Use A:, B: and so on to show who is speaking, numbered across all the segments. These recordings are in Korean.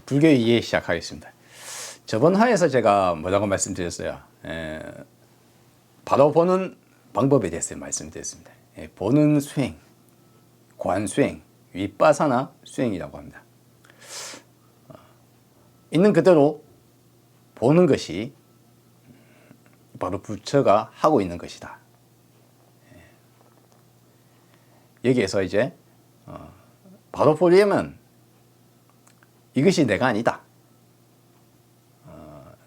A: 불교의 이해 시작하겠습니다. 저번 화에서 제가 뭐라고 말씀드렸어요? 바로 보는 방법에 대해서 말씀드렸습니다. 보는 수행, 관수행, 윗바사나 수행이라고 합니다. 있는 그대로 보는 것이 바로 부처가 하고 있는 것이다. 여기에서 이제 바로 보려면 이것이 내가 아니다.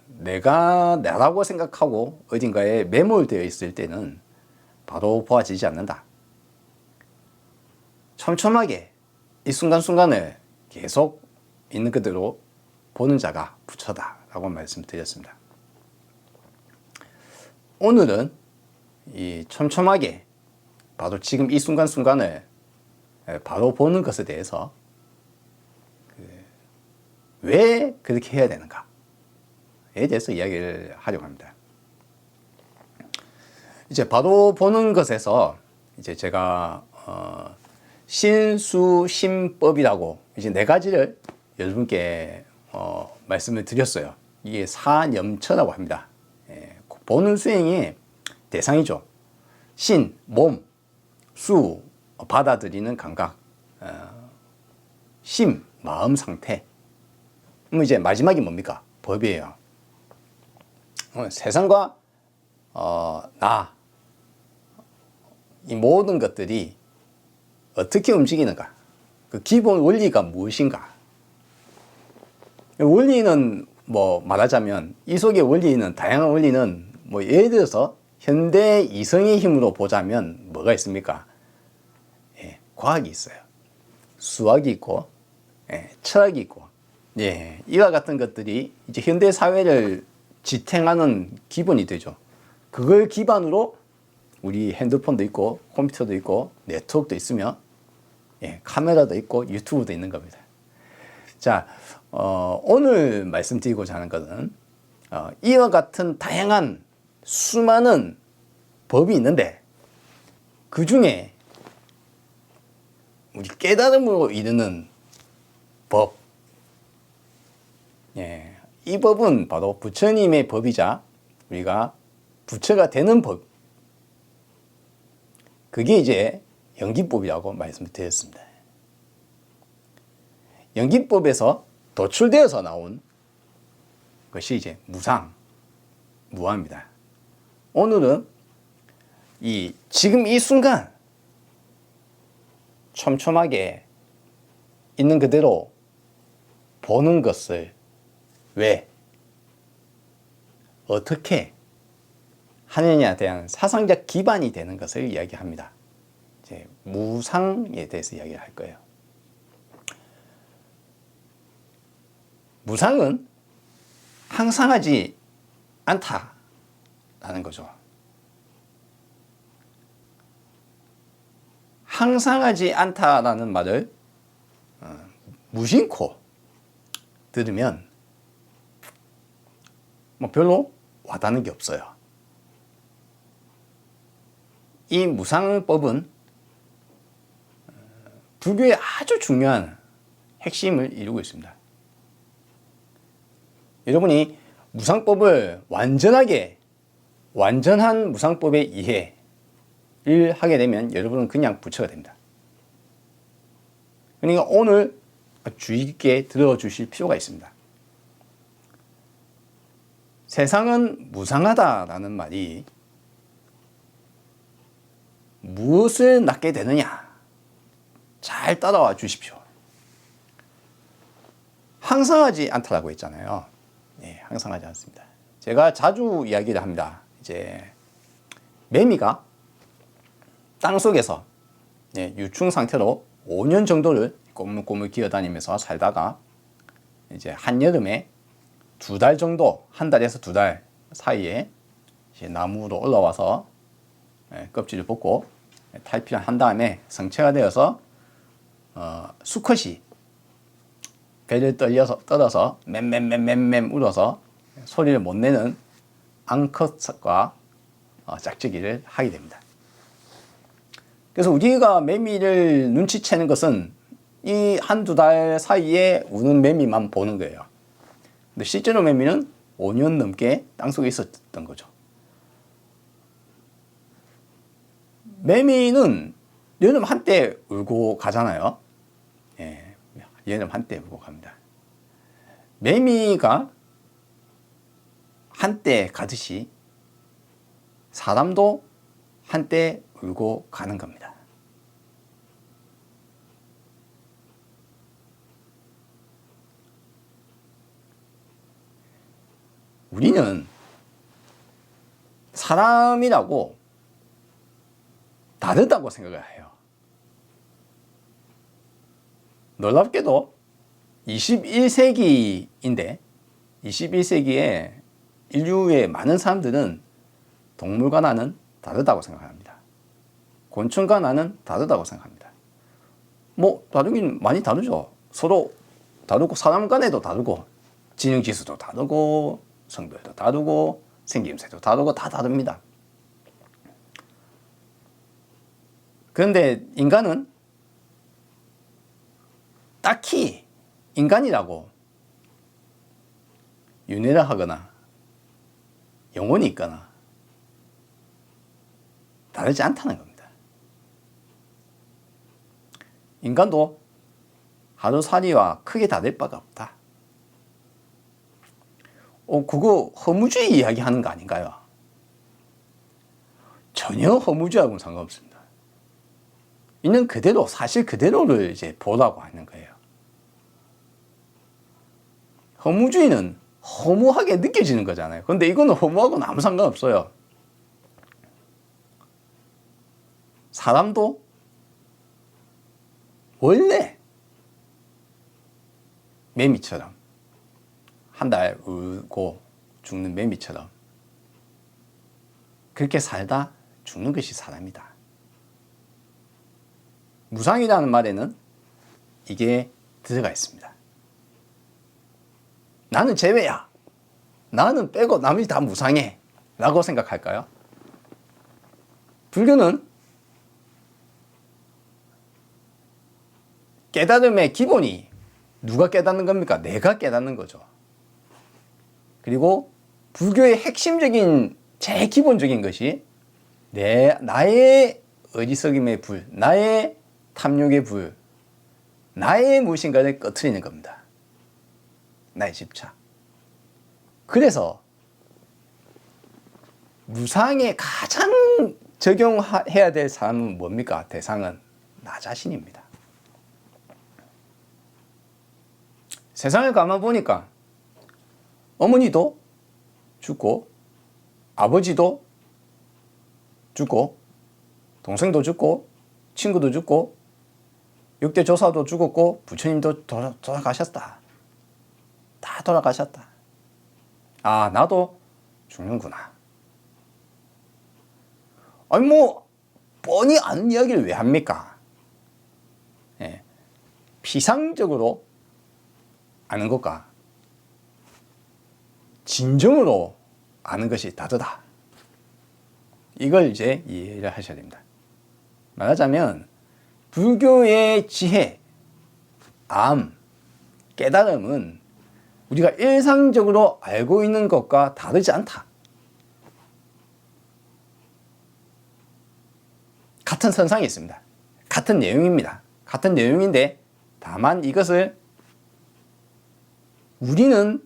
A: 내가 나라고 생각하고 어딘가에 매몰되어 있을 때는 바로 보아지지 않는다. 촘촘하게 이 순간순간을 계속 있는 그대로 보는 자가 부처다 라고 말씀드렸습니다. 오늘은 이 촘촘하게 바로 지금 이 순간순간을 바로 보는 것에 대해서 왜 그렇게 해야 되는가에 대해서 이야기를 하려고 합니다. 이제 바로 보는 것에서 이제 제가 신수심법이라고 이제 네 가지를 여러분께 말씀을 드렸어요. 이게 사념처라고 합니다. 보는 수행의 대상이죠. 신, 몸, 수, 받아들이는 감각, 심, 마음 상태. 이제 마지막이 뭡니까? 법이에요. 세상과 나, 이 모든 것들이 어떻게 움직이는가? 그 기본 원리가 무엇인가? 원리는 뭐 말하자면 이 속의 원리는 다양한 원리는 뭐 예를 들어서 현대 이성의 힘으로 보자면 뭐가 있습니까? 과학이 있어요. 수학이 있고 철학이 있고 이와 같은 것들이 이제 현대 사회를 지탱하는 기본이 되죠. 그걸 기반으로 우리 핸드폰도 있고 컴퓨터도 있고 네트워크도 있으며 카메라도 있고 유튜브도 있는 겁니다. 자, 오늘 말씀드리고자 하는 것은 이와 같은 다양한 수많은 법이 있는데 그 중에 우리 깨달음으로 이르는 법, 이 법은 바로 부처님의 법이자 우리가 부처가 되는 법, 그게 이제 연기법이라고 말씀드렸습니다. 연기법에서 도출되어서 나온 것이 이제 무상, 무아입니다. 오늘은 지금 이 순간 촘촘하게 있는 그대로 보는 것을 왜, 어떻게 하느냐에 대한 사상적 기반이 되는 것을 이야기합니다. 이제 무상에 대해서 이야기를 할 거예요. 무상은 항상하지 않다라는 거죠. 항상하지 않다라는 말을 무심코 들으면 뭐 별로 와닿는 게 없어요. 이 무상법은 불교의 아주 중요한 핵심을 이루고 있습니다. 여러분이 무상법을 완전한 무상법의 이해를 하게 되면 여러분은 그냥 부처가 됩니다. 그러니까 오늘 주의 깊게 들어주실 필요가 있습니다. 세상은 무상하다라는 말이 무엇을 낳게 되느냐? 잘 따라와 주십시오. 항상하지 않다라고 했잖아요. 항상하지 않습니다. 제가 자주 이야기를 합니다. 이제 매미가 땅속에서 유충 상태로 5년 정도를 꼬물꼬물 기어다니면서 살다가 이제 한여름에 2달 정도, 1달에서 2달 사이에 이제 나무로 올라와서 껍질을 벗고 탈피를 한 다음에 성체가 되어서 수컷이 배를 떨어서 맴 울어서 소리를 못 내는 암컷과 짝짓기를 하게 됩니다. 그래서 우리가 매미를 눈치채는 것은 이 한두 달 사이에 우는 매미만 보는 거예요. 근데 실제로 매미는 5년 넘게 땅속에 있었던 거죠. 매미는 여름 한때 울고 가잖아요. 예, 여름 한때 울고 갑니다. 매미가 한때 가듯이 사람도 한때 울고 가는 겁니다. 우리는 사람이라고 다르다고 생각을 해요. 놀랍게도 21세기인데 21세기에 인류의 많은 사람들은 동물과 나는 다르다고 생각합니다. 곤충과 나는 다르다고 생각합니다. 뭐 다르긴 많이 다르죠. 서로 다르고 사람 간에도 다르고 지능지수도 다르고 성별도 다르고 생김새도 다르고 다 다릅니다. 그런데 인간은 딱히 인간이라고 윤회를 하거나 영혼이 있거나 다르지 않다는 겁니다. 인간도 하루살이와 크게 다를 바가 없다. 그거 허무주의 이야기하는 거 아닌가요? 전혀 허무주의하고는 상관없습니다. 있는 그대로, 사실 그대로를 이제 보라고 하는 거예요. 허무주의는 허무하게 느껴지는 거잖아요. 근데 이거는 허무하고는 아무 상관없어요. 사람도 원래 매미처럼 한 달 울고 죽는 매미처럼 그렇게 살다 죽는 것이 사람이다. 무상이라는 말에는 이게 들어가 있습니다. 나는 제외야. 나는 빼고 나머지 다 무상해. 라고 생각할까요? 불교는 깨달음의 기본이 누가 깨닫는 겁니까? 내가 깨닫는 거죠. 그리고 불교의 핵심적인 제일 기본적인 것이 나의 어리석임의 불, 나의 탐욕의 불, 나의 무엇인가를 꺼트리는 겁니다. 나의 집착. 그래서 무상에 가장 적용해야 될 사람은 뭡니까? 대상은 나 자신입니다. 세상을 가만 보니까 어머니도 죽고 아버지도 죽고 동생도 죽고 친구도 죽고 6대 조사도 죽었고 부처님도 돌아가셨다. 다 돌아가셨다. 아, 나도 죽는구나. 아니 뭐 뻔히 아는 이야기를 왜 합니까? 예. 피상적으로 아는 것과 진정으로 아는 것이 다르다. 이걸 이제 이해를 하셔야 됩니다. 말하자면 불교의 지혜, 암, 깨달음은 우리가 일상적으로 알고 있는 것과 다르지 않다. 같은 선상에 있습니다. 같은 내용입니다. 같은 내용인데 다만 이것을 우리는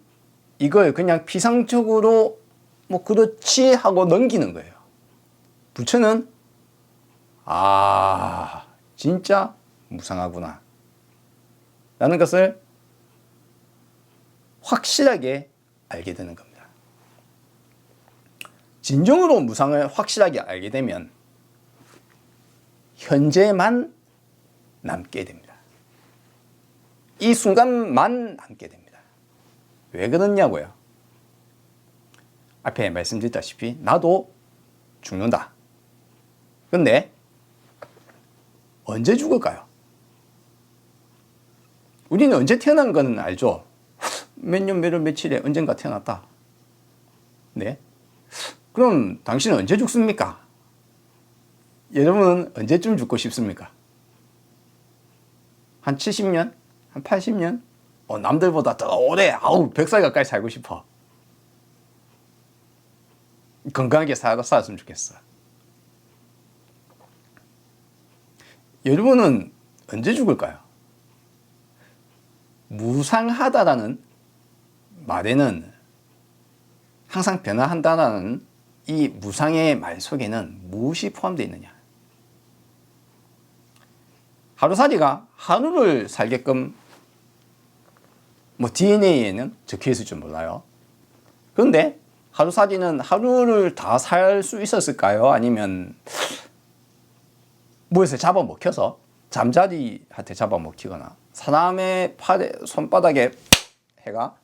A: 이걸 그냥 피상적으로 뭐 그렇지 하고 넘기는 거예요. 부처는 진짜 무상하구나 라는 것을 확실하게 알게 되는 겁니다. 진정으로 무상을 확실하게 알게 되면 현재만 남게 됩니다. 이 순간만 남게 됩니다. 왜 그러냐고요? 앞에 말씀드렸다시피 나도 죽는다. 근데 언제 죽을까요? 우리는 언제 태어난 건 알죠? 몇 년, 몇 월, 며칠에 언젠가 태어났다. 네. 그럼 당신은 언제 죽습니까? 여러분은 언제쯤 죽고 싶습니까? 한 70년? 한 80년? 남들보다 더 오래, 100살 가까이 살고 싶어. 건강하게 살았으면 좋겠어. 여러분은 언제 죽을까요? 무상하다라는 말에는 항상 변화한다라는 이 무상의 말 속에는 무엇이 포함되어 있느냐? 하루살이가 하루를 살게끔 DNA에는 적혀 있을 줄 몰라요. 그런데 하루살이는 하루를 다 살 수 있었을까요? 아니면 뭐에서 잡아먹혀서 잠자리한테 잡아먹히거나 사람의 팔에 손바닥에 해가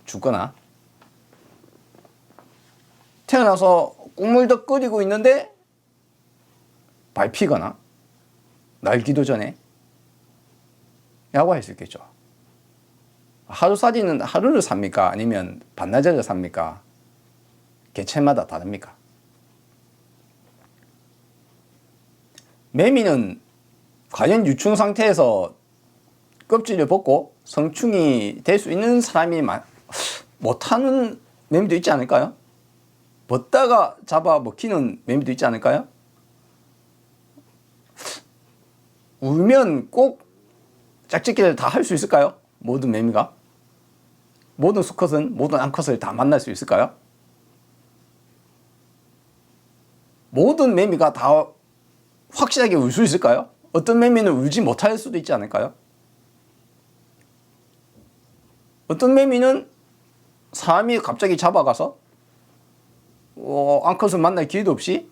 A: 죽거나 태어나서 국물도 끓이고 있는데 밟히거나 날기도 전에 라고 할 수 있겠죠. 하루살이는 하루를 삽니까? 아니면 반나절을 삽니까? 개체마다 다릅니까? 매미는 과연 유충 상태에서 껍질을 벗고 성충이 될 수 있는 사람이 못하는 매미도 있지 않을까요? 벗다가 잡아먹히는 매미도 있지 않을까요? 울면 꼭 짝짓기를 다 할 수 있을까요? 모든 매미가? 모든 수컷은 모든 암컷을 다 만날 수 있을까요? 모든 매미가 다 확실하게 울 수 있을까요? 어떤 매미는 울지 못할 수도 있지 않을까요? 어떤 매미는 사람이 갑자기 잡아가서 암컷을 만날 기회도 없이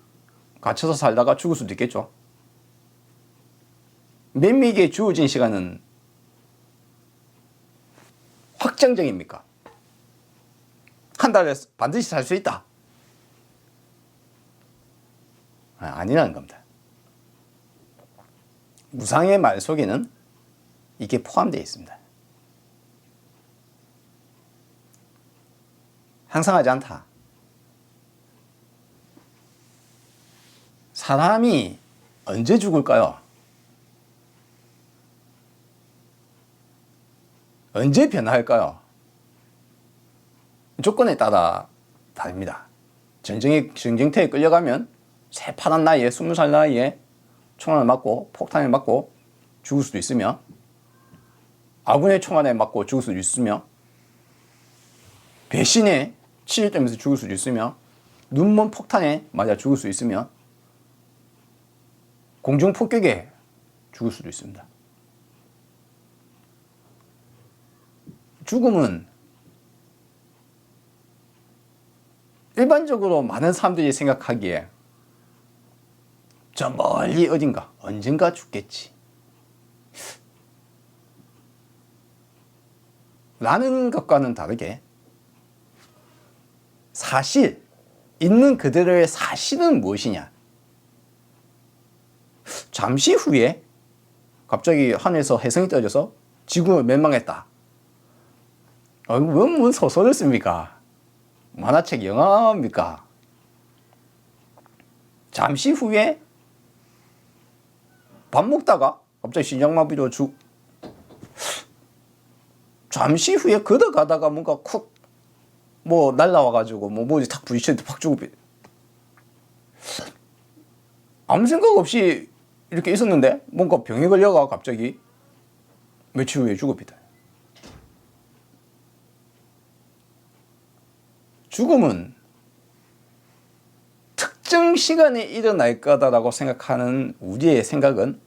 A: 갇혀서 살다가 죽을 수도 있겠죠. 매미에게 주어진 시간은 확정적입니까? 한 달에 반드시 살 수 있다. 아니라는 겁니다. 무상의 말 속에는 이게 포함되어 있습니다. 항상하지 않다. 사람이 언제 죽을까요? 언제 변화할까요? 조건에 따라 다릅니다. 전쟁터에 끌려가면 새파란 나이에 20살 나이에 총알을 맞고 폭탄을 맞고 죽을 수도 있으며, 아군의 총알에 맞고 죽을 수도 있으며, 배신에 치질되면서 죽을 수도 있으며, 눈먼 폭탄에 맞아 죽을 수 있으며, 공중 폭격에 죽을 수도 있습니다. 죽음은 일반적으로 많은 사람들이 생각하기에 저 멀리 어딘가 언젠가 죽겠지 라는 것과는 다르게 사실, 있는 그대로의 사실은 무엇이냐? 잠시 후에 갑자기 하늘에서 혜성이 떨어져서 지구가 멸망했다. 왜 뭔 소설을 씁니까? 만화책 영화입니까? 잠시 후에 밥 먹다가 갑자기 심장마비로 잠시 후에 걷어가다가 뭔가 쿡 날라와가지고 뭐지 탁 부딪혔는데 팍 죽고 아무 생각 없이 이렇게 있었는데 뭔가 병에 걸려가 갑자기 며칠 후에 죽읍니다. 죽음은 특정 시간에 일어날 거다라고 생각하는 우리의 생각은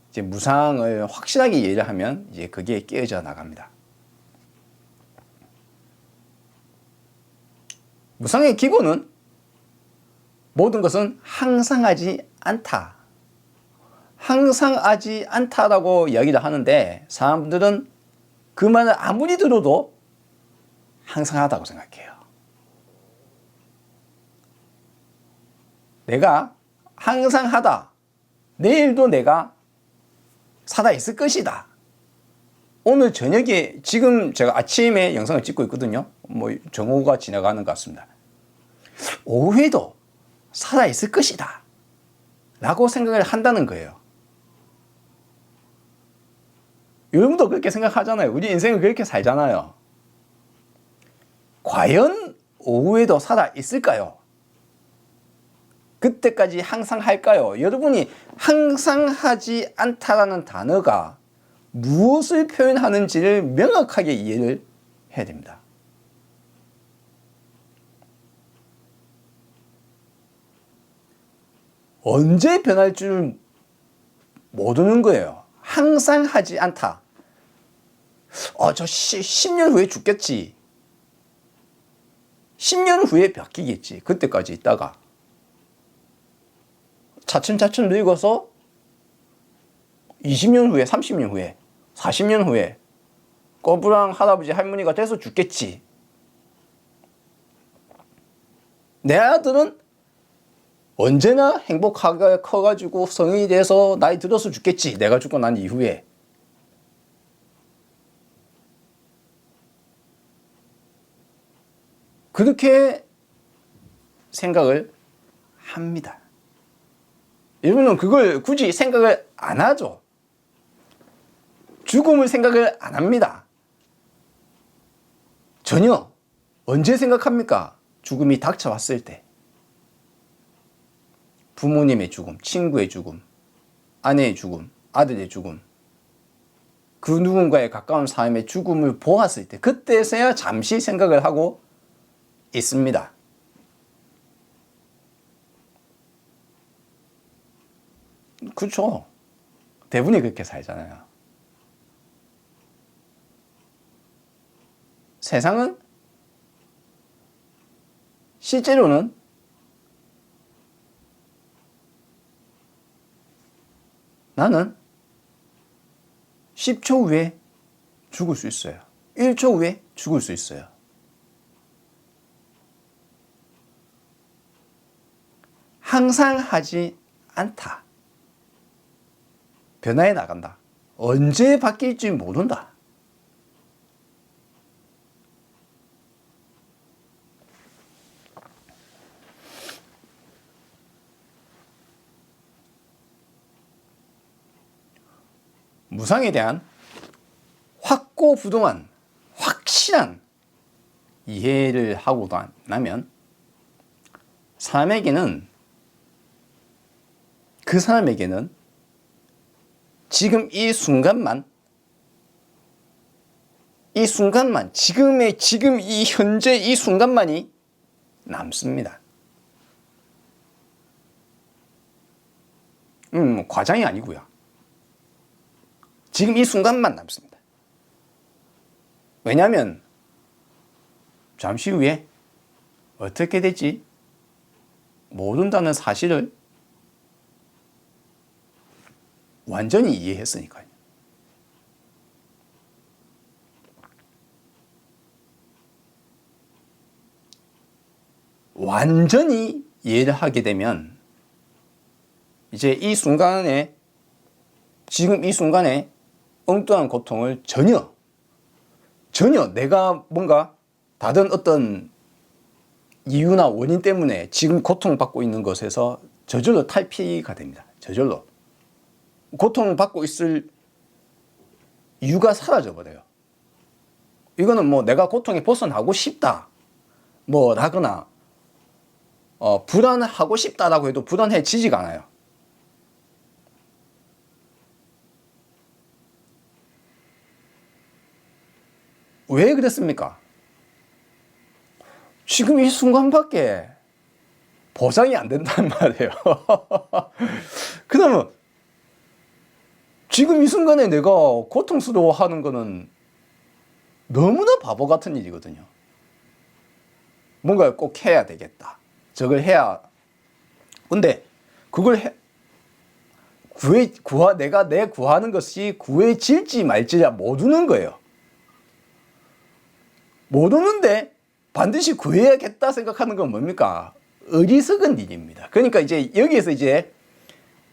A: 이제 무상을 확실하게 이해를 하면 이제 그게 깨어져 나갑니다. 무상의 기본은 모든 것은 항상하지 않다. 항상하지 않다라고 이야기를 하는데 사람들은 그 말을 아무리 들어도 항상하다고 생각해요. 내가 항상 하다. 내일도 내가 살아있을 것이다. 오늘 저녁에, 지금 제가 아침에 영상을 찍고 있거든요. 정오가 지나가는 것 같습니다. 오후에도 살아있을 것이다 라고 생각을 한다는 거예요. 여러분도 그렇게 생각하잖아요. 우리 인생을 그렇게 살잖아요. 과연 오후에도 살아 있을까요? 그때까지 항상 할까요? 여러분이 항상 하지 않다라는 단어가 무엇을 표현하는지를 명확하게 이해를 해야 됩니다. 언제 변할 줄 모르는 거예요. 항상 하지 않다. 저 10년 후에 죽겠지. 10년 후에 바뀌겠지. 그때까지 있다가 차츰차츰 늙어서 20년 후에, 30년 후에, 40년 후에 꼬부랑 할아버지 할머니가 돼서 죽겠지. 내 아들은 언제나 행복하게 커가지고 성인이 돼서 나이 들어서 죽겠지. 내가 죽고 난 이후에. 그렇게 생각을 합니다. 여러분은 그걸 굳이 생각을 안 하죠. 죽음을 생각을 안 합니다. 전혀. 언제 생각합니까? 죽음이 닥쳐왔을 때. 부모님의 죽음, 친구의 죽음, 아내의 죽음, 아들의 죽음, 그 누군가의 가까운 사람의 죽음을 보았을 때, 그때서야 잠시 생각을 하고 있습니다. 그렇죠. 대부분이 그렇게 살잖아요. 세상은 실제로는 나는 10초 후에 죽을 수 있어요. 1초 후에 죽을 수 있어요. 항상 하지 않다. 변화해 나간다. 언제 바뀔지 모른다. 무상에 대한 확고부동한 확실한 이해를 하고 나면 그 사람에게는 지금 이 순간만 지금 이 현재 이 순간만이 남습니다. 과장이 아니고요. 지금 이 순간만 남습니다. 왜냐하면 잠시 후에 어떻게 될지 모른다는 사실을 완전히 이해했으니까요. 완전히 이해를 하게 되면 이제 지금 이 순간에 엉뚱한 고통을 전혀 내가 뭔가 다른 어떤 이유나 원인 때문에 지금 고통받고 있는 것에서 저절로 탈피가 됩니다. 저절로. 고통받고 있을 이유가 사라져 버려요. 이거는 뭐 내가 고통에 벗어나고 싶다 라거나 불안하고 싶다라고 해도 불안해지지가 않아요. 왜 그랬습니까? 지금 이 순간밖에 보장이 안 된단 말이에요. 그러면 지금 이 순간에 내가 고통스러워하는 거는 너무나 바보 같은 일이거든요. 뭔가 꼭 해야 되겠다. 저걸 해야. 근데 그걸 내가 구하는 것이 구해질지 말지야 모르는 거예요. 모르는데 반드시 구해야겠다 생각하는 건 뭡니까? 어리석은 일입니다. 그러니까 이제 여기에서 이제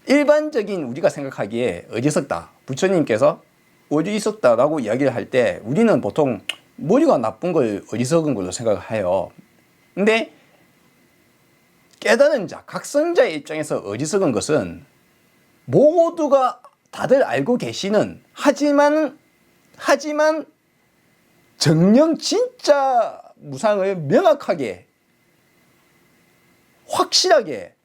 A: 일반적인 우리가 생각하기에 어리석다. 부처님께서 어리석다라고 이야기를 할 때 우리는 보통 머리가 나쁜 걸 어리석은 걸로 생각을 해요. 근데 깨달은 자, 각성자의 입장에서 어리석은 것은 모두가 다들 알고 계시는, 하지만 하지만 정령 진짜 무상을 명확하게 확실하게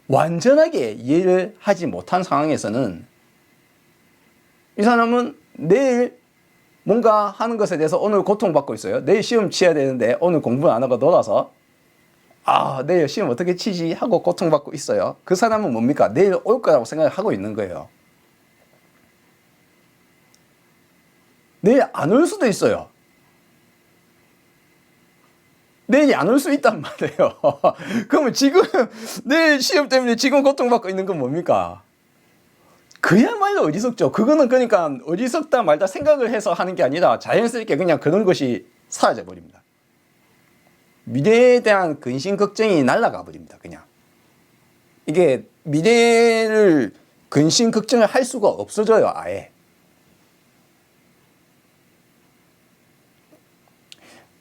A: 완전하게 이해를 하지 못한 상황에서는 이 사람은 내일 뭔가 하는 것에 대해서 오늘 고통받고 있어요. 내일 시험 치어야 되는데 오늘 공부를 안 하고 놀아서 내일 시험 어떻게 치지 하고 고통받고 있어요. 그 사람은 뭡니까? 내일 올 거라고 생각을 하고 있는 거예요. 내일 안 올 수도 있어요. 내일이 안 올 수 있단 말이에요. 그러면 지금 내일 시험 때문에 지금 고통받고 있는 건 뭡니까? 그야말로 어리석죠. 그거는 그러니까 어리석다 말다 생각을 해서 하는 게 아니라 자연스럽게 그냥 그런 것이 사라져 버립니다. 미래에 대한 근심 걱정이 날아가 버립니다. 그냥 이게 미래를 근심 걱정을 할 수가 없어져요. 아예.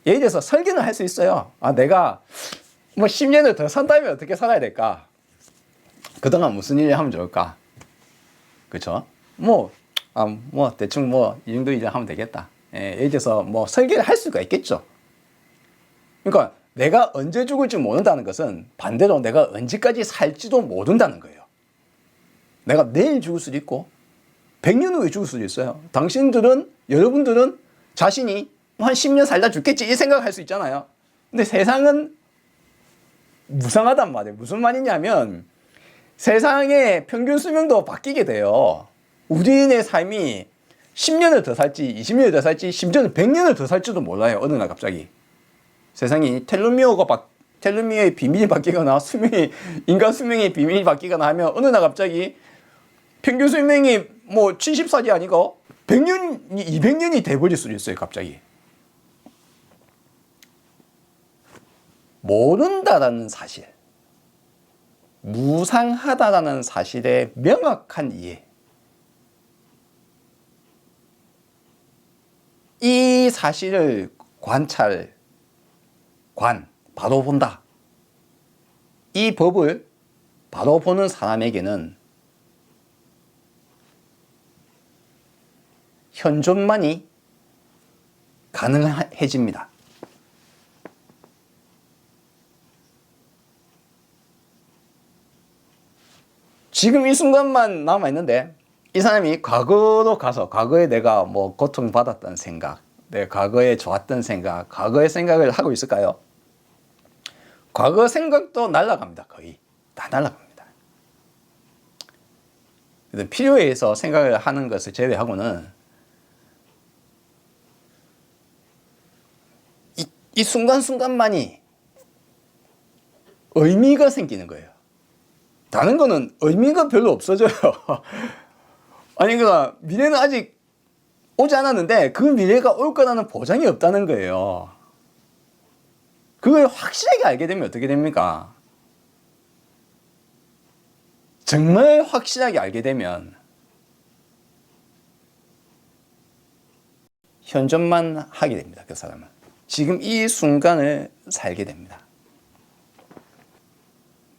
A: 예를 들어서 설계는 할 수 있어요. 내가 뭐 10년을 더 산다면 어떻게 살아야 될까? 그동안 무슨 일을 하면 좋을까? 그쵸? 대충 이 정도 일을 하면 되겠다. 예를 들어서 설계를 할 수가 있겠죠. 그러니까 내가 언제 죽을지 모른다는 것은 반대로 내가 언제까지 살지도 모른다는 거예요. 내가 내일 죽을 수도 있고 100년 후에 죽을 수도 있어요. 여러분들은 자신이 한 10년 살다 죽겠지 이 생각을 할 수 있잖아요. 근데 세상은 무상하단 말이에요. 무슨 말이냐면 세상의 평균 수명도 바뀌게 돼요. 우리의 삶이 10년을 더 살지 20년을 더 살지 심지어는 100년을 더 살지도 몰라요. 어느 날 갑자기 세상이 텔로미어의 비밀이 바뀌거나 인간 수명의 비밀이 바뀌거나 하면 어느 날 갑자기 평균 수명이 70살이 아니고 100년이 200년이 돼버릴 수도 있어요. 갑자기 모른다라는 사실, 무상하다라는 사실의 명확한 이해, 이 사실을 바로 본다. 이 법을 바로 보는 사람에게는 현존만이 가능해집니다. 지금 이 순간만 남아있는데 이 사람이 과거로 가서 과거에 내가 고통받았던 생각, 내 과거에 좋았던 생각, 과거의 생각을 하고 있을까요? 과거 생각도 날아갑니다. 거의 다 날아갑니다. 필요에 의해서 생각을 하는 것을 제외하고는 이 순간순간만이 의미가 생기는 거예요. 다른 거는 의미가 별로 없어져요. 그러니까 미래는 아직 오지 않았는데 그 미래가 올 거라는 보장이 없다는 거예요. 그걸 확실하게 알게 되면 어떻게 됩니까? 정말 확실하게 알게 되면 현존만 하게 됩니다. 그 사람은 지금 이 순간을 살게 됩니다.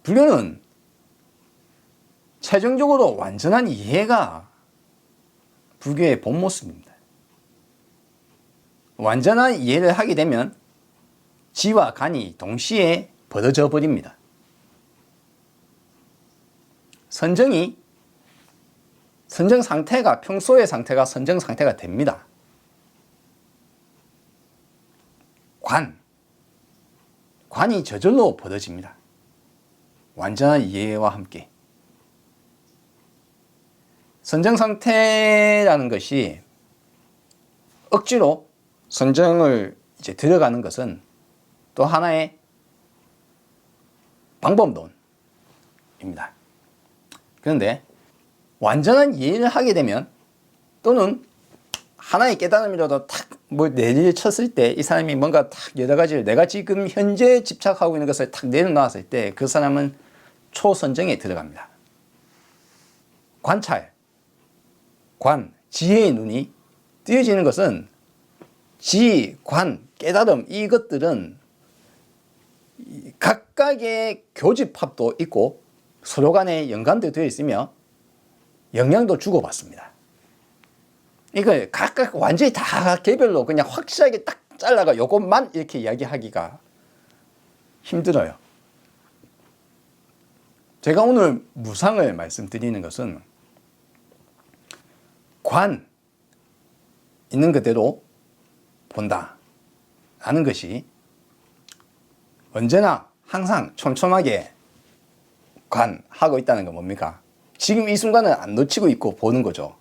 A: 불교는 최종적으로 완전한 이해가 불교의 본 모습입니다. 완전한 이해를 하게 되면 지와 간이 동시에 벌어져 버립니다. 선정 상태가 평소의 상태가 선정 상태가 됩니다. 관이 저절로 벌어집니다. 완전한 이해와 함께. 선정 상태라는 것이 억지로 선정을 들어가는 것은 또 하나의 방법론입니다. 그런데 완전한 이해를 하게 되면 또는 하나의 깨달음이라도 탁 내리를 쳤을 때 이 사람이 뭔가 탁 여러 가지를 내가 지금 현재 집착하고 있는 것을 탁 내려놨을 때 그 사람은 초선정에 들어갑니다. 지혜의 눈이 띄어지는 것은 깨달음 이것들은 각각의 교집합도 있고 서로 간에 연관되어 있으며 영향도 주고받습니다. 이거 각각 완전히 다 개별로 그냥 확실하게 딱 잘라가 요것만 이렇게 이야기하기가 힘들어요. 제가 오늘 무상을 말씀드리는 것은 관 있는 그대로 본다 라는 것이 언제나 항상 촘촘하게 관하고 있다는 건 뭡니까? 지금 이 순간을 안 놓치고 있고 보는 거죠.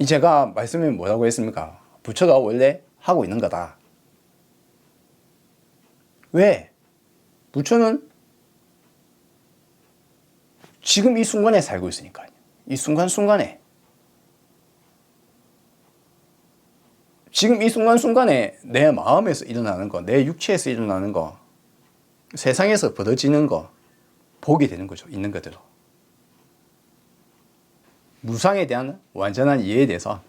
A: 제가 말씀을 뭐라고 했습니까? 부처가 원래 하고 있는 거다. 왜? 부처는 지금 이 순간에 살고 있으니까요. 이 순간순간에. 지금 이 순간순간에 내 마음에서 일어나는 거, 내 육체에서 일어나는 거, 세상에서 벌어지는 거 보게 되는 거죠. 있는 그대로. 무상에 대한 완전한 이해에 대해서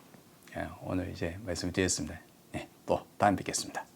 A: 오늘 이제 말씀을 드렸습니다. 또 다음에 뵙겠습니다.